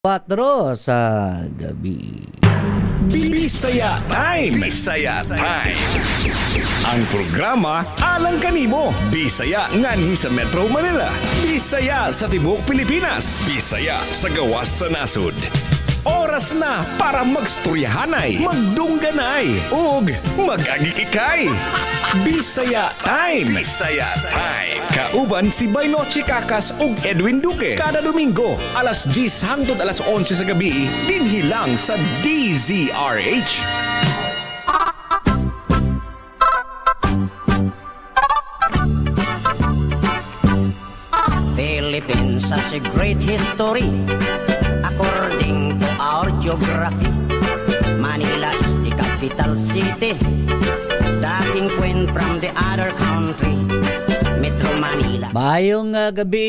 4 sa gabi. Bisaya Time. Bisaya Time. Ang programa alang kanimo. Bisaya nganhi sa Metro Manila. Bisaya sa tibuok Pilipinas. Bisaya sa gawas sa nasud. Oras na para magstoryahanay, magdungganay, ug mag-agikikay. Bisaya Time. Bisaya Time. Kauban si Baynoche Kakas ug Edwin Duque. Kada Domingo, alas 10 hangtod alas 11 sa gabi, dinhi lang sa DZRH. Philippines has a great history. According to our geography, Manila is the capital city. Dating queen from the other country, Metro Manila. Mayong gabi